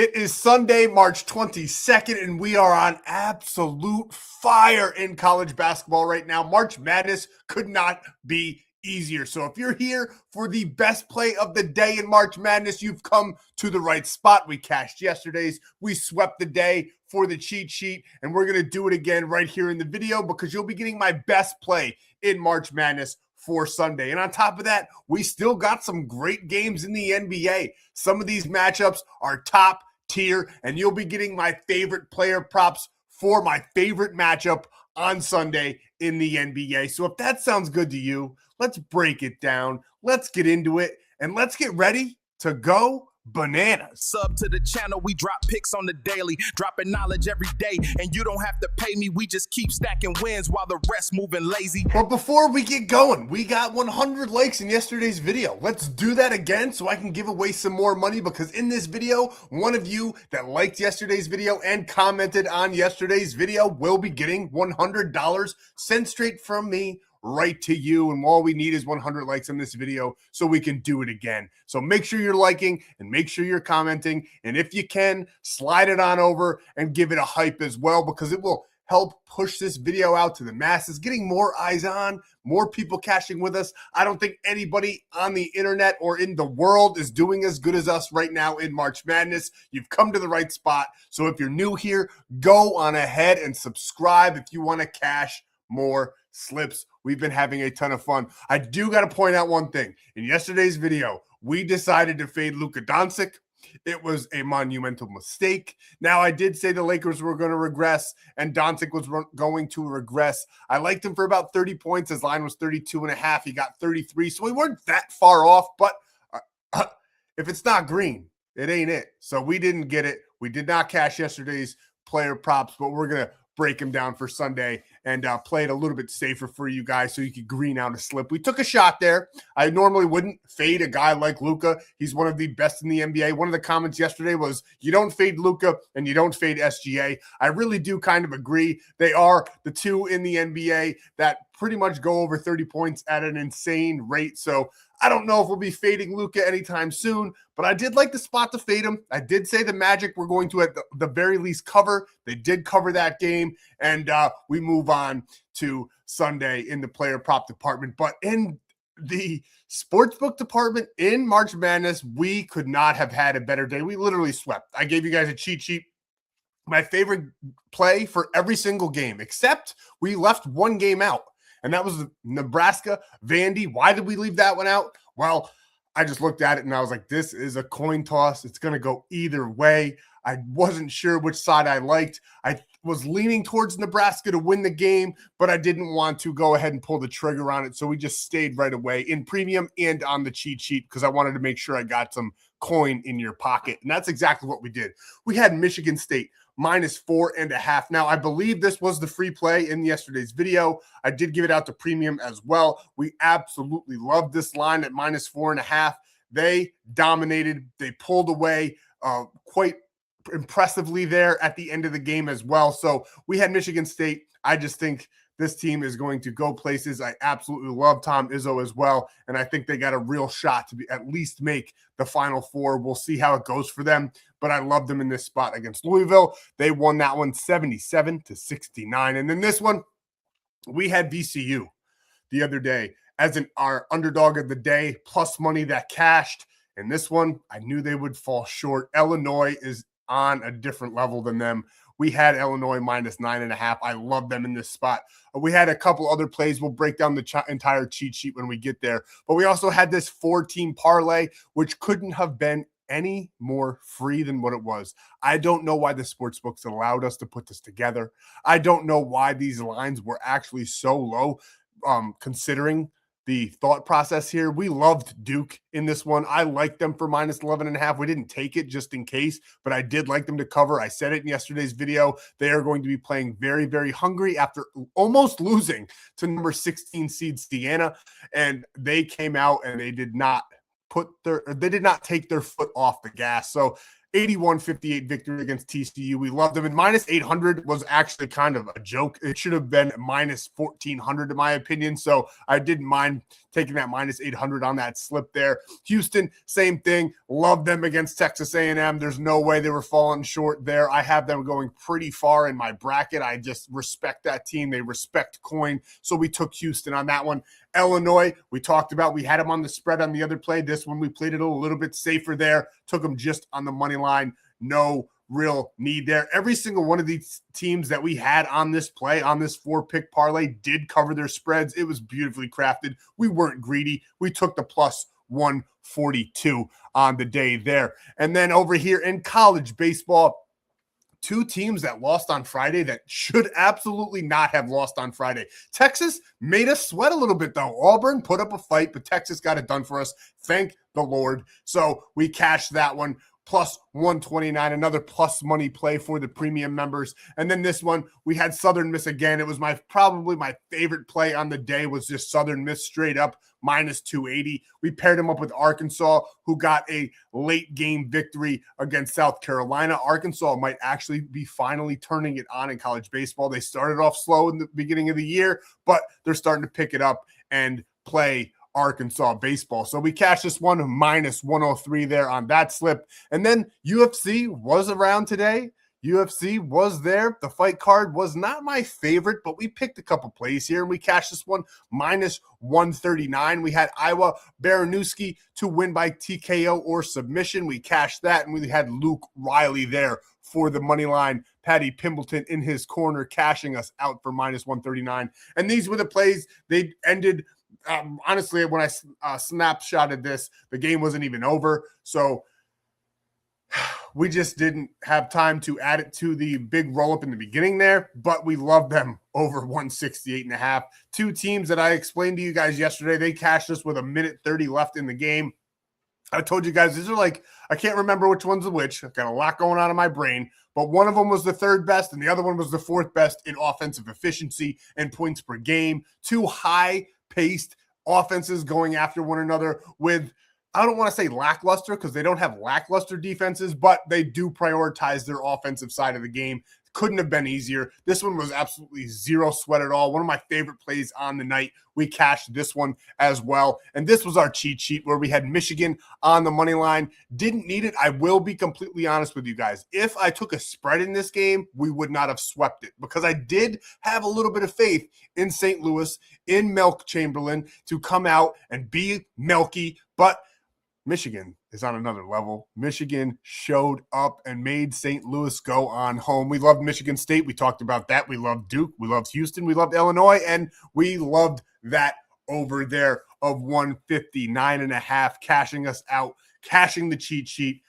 It is Sunday, March 22nd, and we are on absolute fire in college basketball right now. March Madness could not be easier. So if you're here for the best play of the day in March Madness, you've come to the right spot. We cashed yesterday's. We swept the day for the cheat sheet, and we're going to do it again right here in the video because you'll be getting my best play in March Madness for Sunday. And on top of that, we still got some great games in the NBA. Some of these matchups are top tier, and you'll be getting my favorite player props for my favorite matchup on Sunday in the NBA. So if that sounds good to you, let's break it down. Let's get into it, and let's get ready to go bananas. Sub to the channel, we drop picks on the daily, dropping knowledge every day, and you don't have to pay me. We just keep stacking wins while the rest moving lazy. But before we get going, we got 100 likes in yesterday's video. Let's do that again so I can give away some more money, because in this video, one of you that liked yesterday's video and commented on yesterday's video will be getting $100 sent straight from me right to you. And all we need is 100 likes on this video so we can do it again. So make sure you're liking and make sure you're commenting. And if you can, slide it on over and give it a hype as well, because it will help push this video out to the masses, getting more eyes on, more people cashing with us. I don't think anybody on the internet or in the world is doing as good as us right now in March Madness. You've come to the right spot. So if you're new here, go on ahead and subscribe if you want to cash more slips. We've been having a ton of fun. I do got to point out one thing. In yesterday's video, we decided to fade Luka Doncic. It was a monumental mistake. Now, I did say the Lakers were going to regress and Doncic was going to regress. I liked him for about 30 points. His line was 32.5. He got 33, so we weren't that far off. But if it's not green, it ain't it. So we didn't get it. We did not cash yesterday's player props, but we're going to break them down for Sunday and play it a little bit safer for you guys so you could green out a slip. We took a shot there. I normally wouldn't fade a guy like Luka. He's one of the best in the NBA. One of the comments yesterday was, you don't fade Luka and you don't fade SGA. I really do kind of agree. They are the two in the NBA that pretty much go over 30 points at an insane rate. So I don't know if we'll be fading Luka anytime soon, but I did like the spot to fade him. I did say the Magic were going to, at the very least, cover. They did cover that game, and we move on to Sunday in the player prop department. But in the sportsbook department in March Madness, we could not have had a better day. We literally swept. I gave you guys a cheat sheet. My favorite play for every single game, except we left one game out. And that was Nebraska, Vandy. Why did we leave that one out? Well, I just looked at it and I was like, this is a coin toss. It's going to go either way. I wasn't sure which side I liked. I was leaning towards Nebraska to win the game, but I didn't want to go ahead and pull the trigger on it. So we just stayed right away in premium and on the cheat sheet because I wanted to make sure I got some coin in your pocket. And that's exactly what we did. We had Michigan State -4.5. Now, I believe this was the free play in yesterday's video. I did give it out to premium as well. We absolutely loved this line at -4.5. They dominated. They pulled away quite impressively there at the end of the game as well. So we had Michigan State. I just think this team is going to go places. I absolutely love Tom Izzo as well, and I think they got a real shot to at least make the Final Four. We'll see how it goes for them, but I love them in this spot against Louisville. They won that one 77-69. And then this one, we had VCU the other day as our underdog of the day, plus money that cashed. And this one, I knew they would fall short. Illinois is on a different level than them. We had Illinois -9.5. I love them in this spot. We had a couple other plays. We'll break down the entire cheat sheet when we get there. But we also had this 4-team parlay, which couldn't have been any more free than what it was. I don't know why the sportsbooks allowed us to put this together. I don't know why these lines were actually so low, considering the thought process here. We loved Duke in this one. I liked them for -11.5. We didn't take it just in case, but I did like them to cover. I said it in yesterday's video. They are going to be playing very, very hungry after almost losing to number 16 seed Siena, and they came out and they did not take their foot off the gas. So 81-58 victory against TCU. We loved them. And minus 800 was actually kind of a joke. It should have been minus 1,400 in my opinion. So I didn't mind taking that minus 800 on that slip there. Houston, same thing. Love them against Texas A&M. There's no way they were falling short there. I have them going pretty far in my bracket. I just respect that team. They respect coin. So we took Houston on that one. Illinois, we talked about, we had them on the spread on the other play. This one, we played it a little bit safer there. Took them just on the money line. No real need there. Every single one of these teams that we had on this play, on this 4-pick parlay, did cover their spreads. It was beautifully crafted. We weren't greedy. We took the plus 142 on the day there. And then over here in college baseball, two teams that lost on Friday that should absolutely not have lost on Friday. Texas made us sweat a little bit, though. Auburn put up a fight, but Texas got it done for us. Thank the Lord. So we cashed that one. Plus 129, another plus money play for the premium members. And then this one, we had Southern Miss again. It was probably my favorite play on the day was just Southern Miss straight up minus 280. We paired them up with Arkansas, who got a late game victory against South Carolina. Arkansas might actually be finally turning it on in college baseball. They started off slow in the beginning of the year, but they're starting to pick it up and play Arkansas baseball. So we cashed this one minus 103 there on that slip. And then UFC was around today. UFC was there. The fight card was not my favorite, but we picked a couple plays here and we cashed this one minus 139. We had Iowa Baranowski to win by TKO or submission. We cashed that, and we had Luke Riley there for the money line. Patty Pimbleton in his corner cashing us out for minus 139. And these were the plays. They ended honestly, when I snapshotted this, the game wasn't even over. So we just didn't have time to add it to the big roll-up in the beginning there, but we love them over 168.5. Two teams that I explained to you guys yesterday, they cashed us with a minute 30 left in the game. I told you guys, these are like, I can't remember which one's which. I've got a lot going on in my brain, but one of them was the third best and the other one was the fourth best in offensive efficiency and points per game. Two high-paced offenses going after one another with, I don't want to say lackluster because they don't have lackluster defenses, but they do prioritize their offensive side of the game. Couldn't have been easier. This one was absolutely zero sweat at all. One of my favorite plays on the night. We cashed this one as well. And this was our cheat sheet where we had Michigan on the money line. Didn't need it. I will be completely honest with you guys. If I took a spread in this game, we would not have swept it because I did have a little bit of faith in St. Louis, in Milk Chamberlain to come out and be milky, but Michigan is on another level. Michigan showed up and made St. Louis go on home. We loved Michigan State. We talked about that. We loved Duke. We loved Houston. We loved Illinois. And we loved that over there of 159.5, cashing us out, cashing the cheat sheet,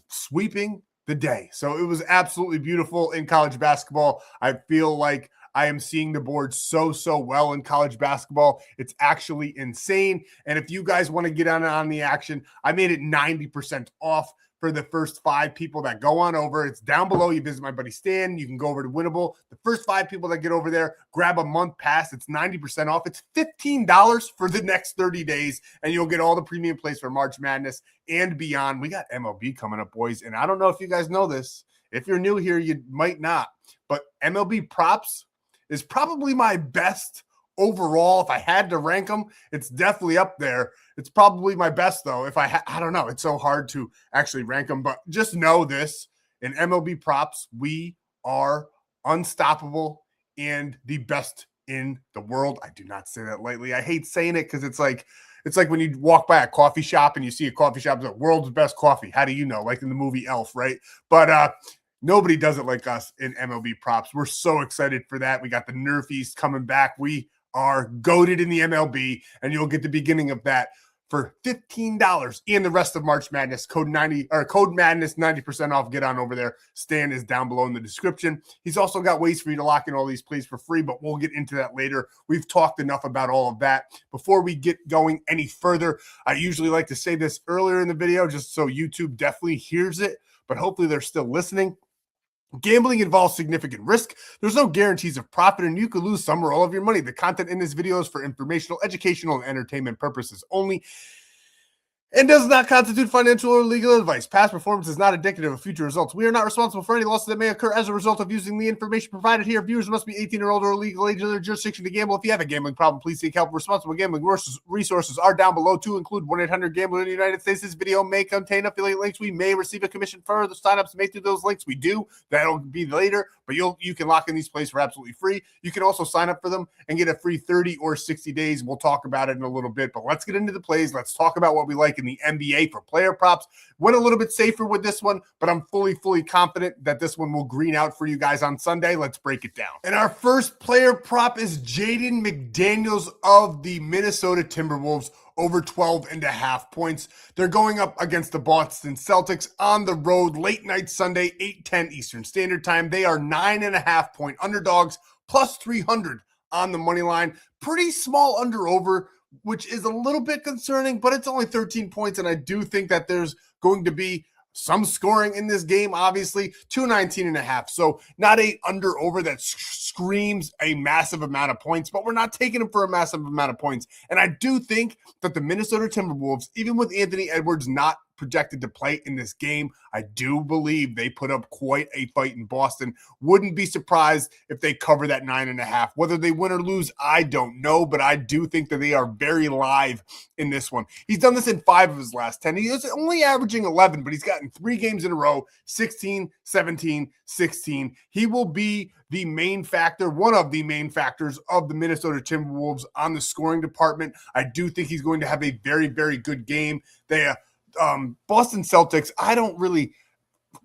sweeping the day. So it was absolutely beautiful in college basketball. I feel like I am seeing the board so well in college basketball. It's actually insane. And if you guys want to get on the action, I made it 90% off for the first 5 people that go on over. It's down below. You visit my buddy Stan. You can go over to Winnable. The first 5 people that get over there, grab a month pass. It's 90% off. It's $15 for the next 30 days, and you'll get all the premium plays for March Madness and beyond. We got MLB coming up, boys, and I don't know if you guys know this. If you're new here, you might not, but MLB props is probably my best overall. If I had to rank them, it's definitely up there. It's probably my best, though. If I don't know. It's so hard to actually rank them, but just know this. In MLB props, we are unstoppable and the best in the world. I do not say that lightly. I hate saying it because it's like when you walk by a coffee shop and you see a coffee shop that's the world's best coffee. How do you know? Like in the movie Elf, right? But nobody does it like us in MLB props. We're so excited for that. We got the Nerfies coming back. We are goated in the MLB, and you'll get the beginning of that for $15 in the rest of March Madness. Code Madness 90% off. Get on over there. Stan is down below in the description. He's also got ways for you to lock in all these plays for free, but we'll get into that later. We've talked enough about all of that. Before we get going any further, I usually like to say this earlier in the video just so YouTube definitely hears it, but hopefully they're still listening. Gambling involves significant risk. There's no guarantees of profit, and you could lose some or all of your money. The content in this video is for informational, educational, and entertainment purposes only. and does not constitute financial or legal advice. Past performance is not indicative of future results. We are not responsible for any losses that may occur as a result of using the information provided here. Viewers must be 18 or older or legal age in their jurisdiction to gamble. If you have a gambling problem, please seek help. Responsible gambling resources are down below to include 1-800-GAMBLER in the United States. This video may contain affiliate links. We may receive a commission for the signups made through those links. We do. That'll be later, but you can lock in these plays for absolutely free. You can also sign up for them and get a free 30 or 60 days. We'll talk about it in a little bit, but let's get into the plays. Let's talk about what we like in the NBA for player props. Went a little bit safer with this one, but I'm fully confident that this one will green out for you guys on Sunday. Let's break it down. And our first player prop is Jaden McDaniels of the Minnesota Timberwolves over 12.5 points. They're going up against the Boston Celtics on the road late night Sunday, 8:10 Eastern Standard Time. They are 9.5 point underdogs, plus 300 on the money line. Pretty small under over, which is a little bit concerning, but it's only 13 points, and I do think that there's going to be some scoring in this game, obviously. 219.5, so not a under over that screams a massive amount of points, but we're not taking them for a massive amount of points. And I do think that the Minnesota Timberwolves, even with Anthony Edwards not projected to play in this game, I do believe they put up quite a fight in Boston. Wouldn't be surprised if they cover that 9.5. Whether they win or lose, I don't know, but I do think that they are very live in this one. He's done this in 5 of his last 10. He is only averaging 11, but he's gotten 3 games in a row, 16, 17, 16. He will be the main factor, one of the main factors of the Minnesota Timberwolves on the scoring department. I do think he's going to have a very good game. They Boston Celtics, I don't really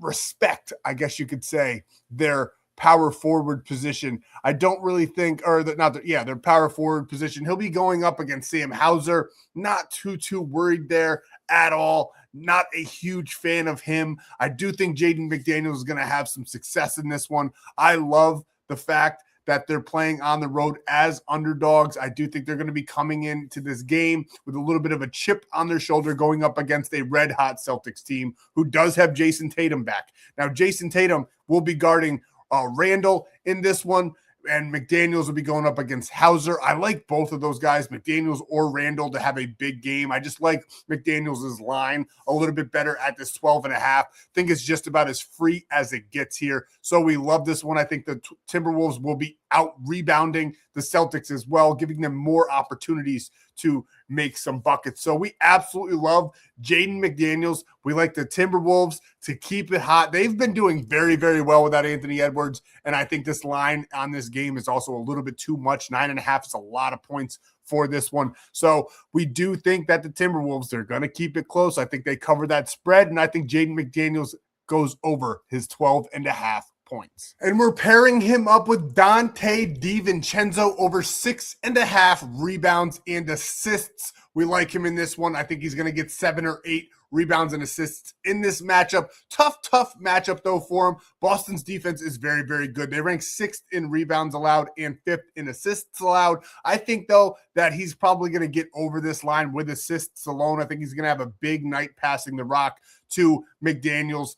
respect, I guess you could say, their power forward position. I don't really think, or their power forward position. He'll be going up against Sam Hauser. Not too worried there at all. Not a huge fan of him. I do think Jaden McDaniels is going to have some success in this one. I love the fact that they're playing on the road as underdogs. I do think they're going to be coming into this game with a little bit of a chip on their shoulder going up against a red-hot Celtics team who does have Jason Tatum back. Now, Jason Tatum will be guarding Randall in this one, and McDaniels will be going up against Hauser. I like both of those guys, McDaniels or Randall, to have a big game. I just like McDaniels' line a little bit better at this 12.5. Think it's just about as free as it gets here. So we love this one. I think the Timberwolves will be out rebounding the Celtics as well, giving them more opportunities to make some buckets. So we absolutely love Jaden McDaniels. We like the Timberwolves to keep it hot. They've been doing very well without Anthony Edwards, and I think this line on this game is also a little bit too much. 9.5 is a lot of points for this one. So we do think that the Timberwolves, they're going to keep it close. I think they cover that spread, and I think Jaden McDaniels goes over his 12.5 points. And we're pairing him up with Dante DiVincenzo over 6.5 rebounds and assists. We like him in this one. I think he's going to get 7 or 8 rebounds and assists in this matchup. Tough matchup, though, for him. Boston's defense is very good. They rank 6th in rebounds allowed and 5th in assists allowed. I think, though, that he's probably going to get over this line with assists alone. I think he's going to have a big night passing the rock to McDaniels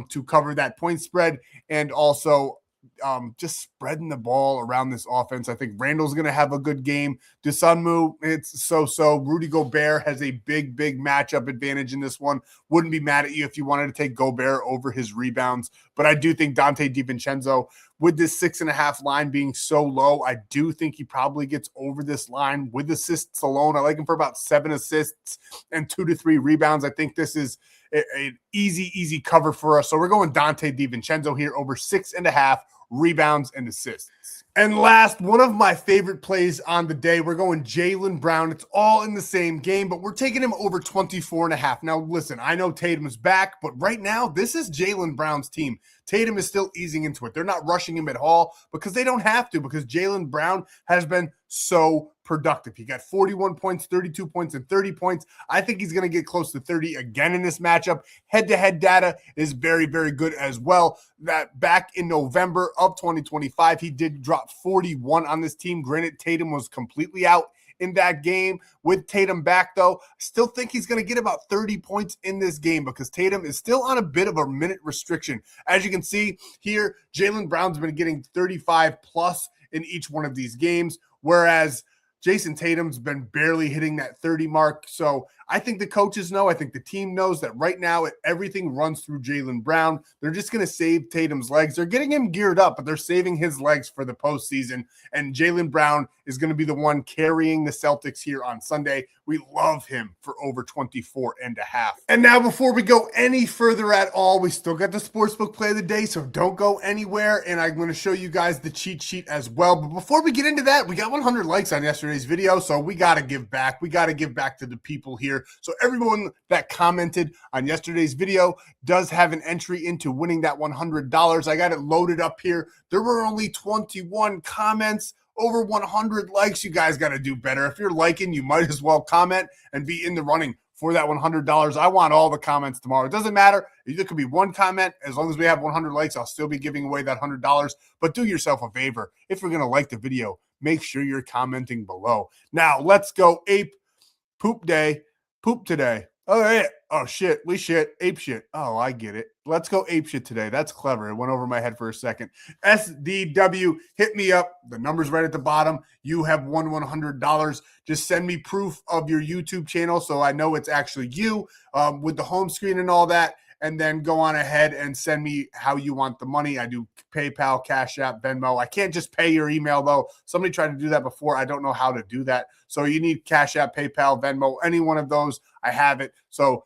to cover that point spread, and also just spreading the ball around this offense. I think Randall's going to have a good game. Dosunmu, it's so-so. Rudy Gobert has a big matchup advantage in this one. Wouldn't be mad at you if you wanted to take Gobert over his rebounds, but I do think Dante DiVincenzo, with this 6.5 line being so low, I do think he probably gets over this line with assists alone. I like him for about 7 assists and 2 to 3 rebounds. I think this is an easy cover for us. So we're going Dante DiVincenzo here over 6.5 rebounds and assists. And last, one of my favorite plays on the day, we're going Jaylen Brown. It's all in the same game, but we're taking him over 24.5. Now, listen, I know Tatum is back, but right now, this is Jaylen Brown's team. Tatum is still easing into it. They're not rushing him at all because they don't have to, because Jaylen Brown has been so productive. He got 41 points, 32 points, and 30 points. I think he's going to get close to 30 again in this matchup. Head-to-head data is very good as well. That back in November of 2025, he did drop 41 on this team. Granted, Tatum was completely out in that game. With Tatum back, though, I still think he's going to get about 30 points in this game because Tatum is still on a bit of a minute restriction. As you can see here, Jaylen Brown's been getting 35 plus in each one of these games, whereas Jason Tatum's been barely hitting that 30 mark. So I think the coaches know. I think the team knows that right now everything runs through Jaylen Brown. They're just going to save Tatum's legs. They're getting him geared up, but they're saving his legs for the postseason. And Jaylen Brown is going to be the one carrying the Celtics here on Sunday. We love him for over 24.5. And now before we go any further at all, we still got the sportsbook play of the day, so don't go anywhere. And I'm going to show you guys the cheat sheet as well. But before we get into that, we got 100 likes on yesterday's video, so we got to give back. We got to give back to the people here. So everyone that commented on yesterday's video does have an entry into winning that $100. I got it loaded up here. There were only 21 comments. Over 100 likes. You guys got to do better. If you're liking, you might as well comment and be in the running for that $100. I want all the comments tomorrow. It doesn't matter. It could be one comment. As long as we have 100 likes, I'll still be giving away that $100. But do yourself a favor. If you're going to like the video, make sure you're commenting below. Now, let's go ape poop day. Poop today. Oh, yeah. Oh, shit. We shit. Ape shit. Oh, I get it. Let's go ape shit today. That's clever. It went over my head for a second. SDW, hit me up. The number's right at the bottom. You have won $100. Just send me proof of your YouTube channel so I know it's actually you with the home screen and all that. And then go on ahead and send me how you want the money. I do PayPal, Cash App, Venmo. I can't just pay your email, though. Somebody tried to do that before. I don't know how to do that. So you need Cash App, PayPal, Venmo, any one of those. I have it. So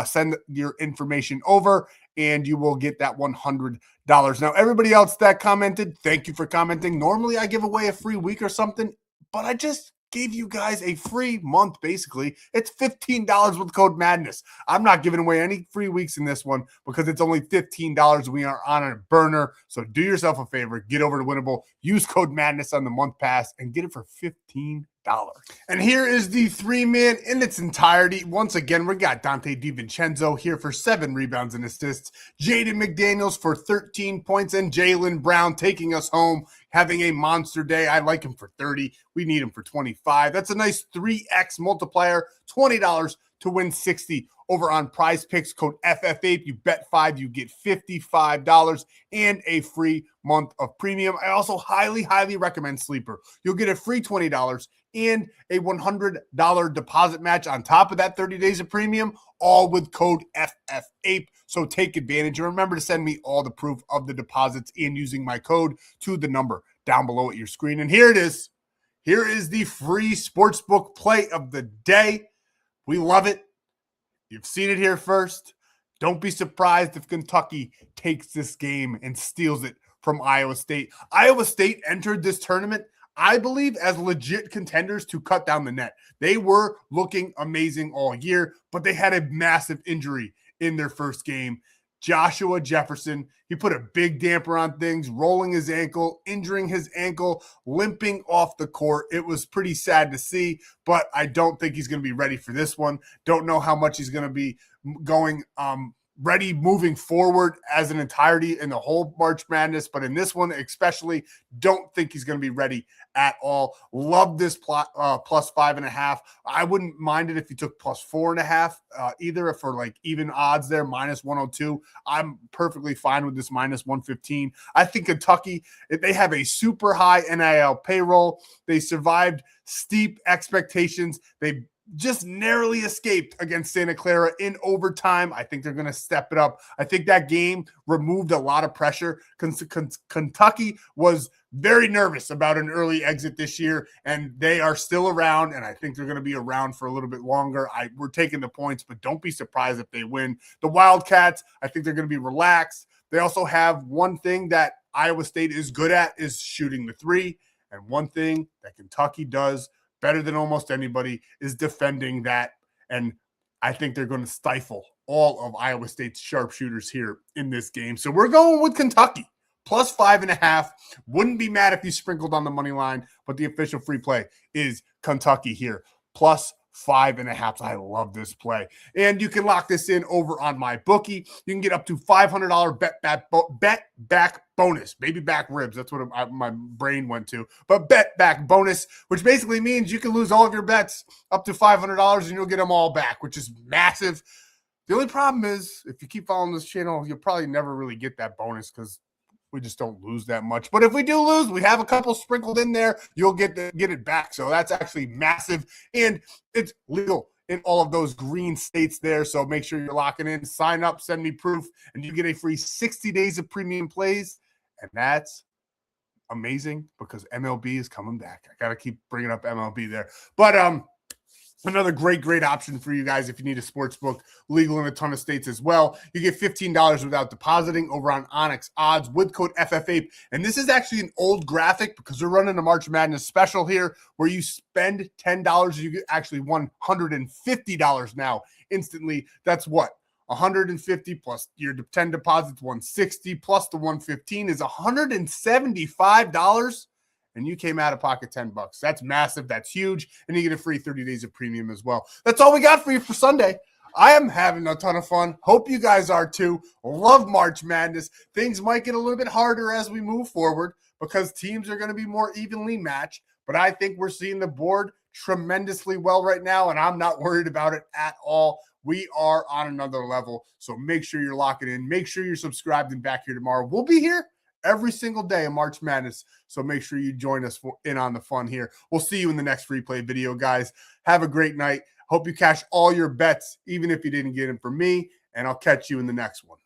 send your information over, and you will get that $100. Now, everybody else that commented, thank you for commenting. Normally, I give away a free week or something, but I just gave you guys a free month, basically. It's $15 with code MADNESS. I'm not giving away any free weeks in this one because it's only $15. We are on a burner. So do yourself a favor. Get over to Winnable. Use code MADNESS on the month pass and get it for $15. And here is the three-man in its entirety. Once again, we got Dante DiVincenzo here for 7 rebounds and assists, Jaden McDaniels for 13 points, and Jaylen Brown taking us home, having a monster day. I like him for 30. We need him for 25. That's a nice 3x multiplier, $20 to win 60 over on Prizepicks. Code FF8. You bet 5, you get $55 and a free month of premium. I also highly recommend Sleeper. You'll get a free $20 and a $100 deposit match on top of that 30 days of premium, all with code FF8. So take advantage. And remember to send me all the proof of the deposits and using my code to the number down below at your screen. And here it is. Here is the free sportsbook play of the day. We love it. You've seen it here first. Don't be surprised if Kentucky takes this game and steals it from Iowa State. Iowa State entered this tournament, I believe, as legit contenders to cut down the net. They were looking amazing all year, but they had a massive injury in their first game. Joshua Jefferson, he put a big damper on things, rolling his ankle, injuring his ankle, limping off the court. It was pretty sad to see, but I don't think he's going to be ready for this one. Don't know how much he's going to be going ready moving forward as an entirety in the whole March Madness, but in this one especially, don't think he's going to be ready at all. Love this plus 5.5. I wouldn't mind it if you took plus 4.5, either for like even odds there, minus 102. I'm perfectly fine with this minus 115. I think Kentucky, they have a super high NIL payroll. They survived steep expectations. They just narrowly escaped against Santa Clara in overtime. I think they're going to step it up. I think that game removed a lot of pressure. Kentucky was very nervous about an early exit this year, and they are still around, and I think they're going to be around for a little bit longer. We're taking the points, but don't be surprised if they win. The Wildcats, I think they're going to be relaxed. They also have one thing that Iowa State is good at is shooting the three, and one thing that Kentucky does better than almost anybody is defending that. And I think they're going to stifle all of Iowa State's sharpshooters here in this game. So we're going with Kentucky plus 5.5. Wouldn't be mad if you sprinkled on the money line, but the official free play is Kentucky here plus 5.5. I love this play. And you can lock this in over on my bookie. You can get up to $500 bet back bonus, maybe back ribs. That's what my brain went to. But bet back bonus, which basically means you can lose all of your bets up to $500 and you'll get them all back, which is massive. The only problem is if you keep following this channel, you'll probably never really get that bonus because We just don't lose that much. But if we do lose, we have a couple sprinkled in there. You'll get it back. So that's actually massive. And it's legal in all of those green states there. So make sure you're locking in. Sign up, send me proof, and you get a free 60 days of premium plays. And that's amazing because MLB is coming back. I got to keep bringing up MLB there. But another great option for you guys if you need a sports book, legal in a ton of states as well. You get $15 without depositing over on Onyx Odds with code FFAPE. And this is actually an old graphic because we're running a March Madness special here where you spend $10, you get actually $150 now instantly. That's what? 150 plus your 10 deposits, 160 plus the 115 is $175. And you came out of pocket $10. That's massive. That's huge. And you get a free 30 days of premium as well. That's all we got for you for Sunday. I am having a ton of fun. Hope you guys are too. Love March Madness. Things might get a little bit harder as we move forward because teams are going to be more evenly matched. But I think we're seeing the board tremendously well right now, and I'm not worried about it at all. We are on another level. So make sure you're locking in. Make sure you're subscribed and back here tomorrow. We'll be here every single day of March Madness. So make sure you join us in on the fun here. We'll see you in the next free play video, guys. Have a great night. Hope you cash all your bets, even if you didn't get them from me. And I'll catch you in the next one.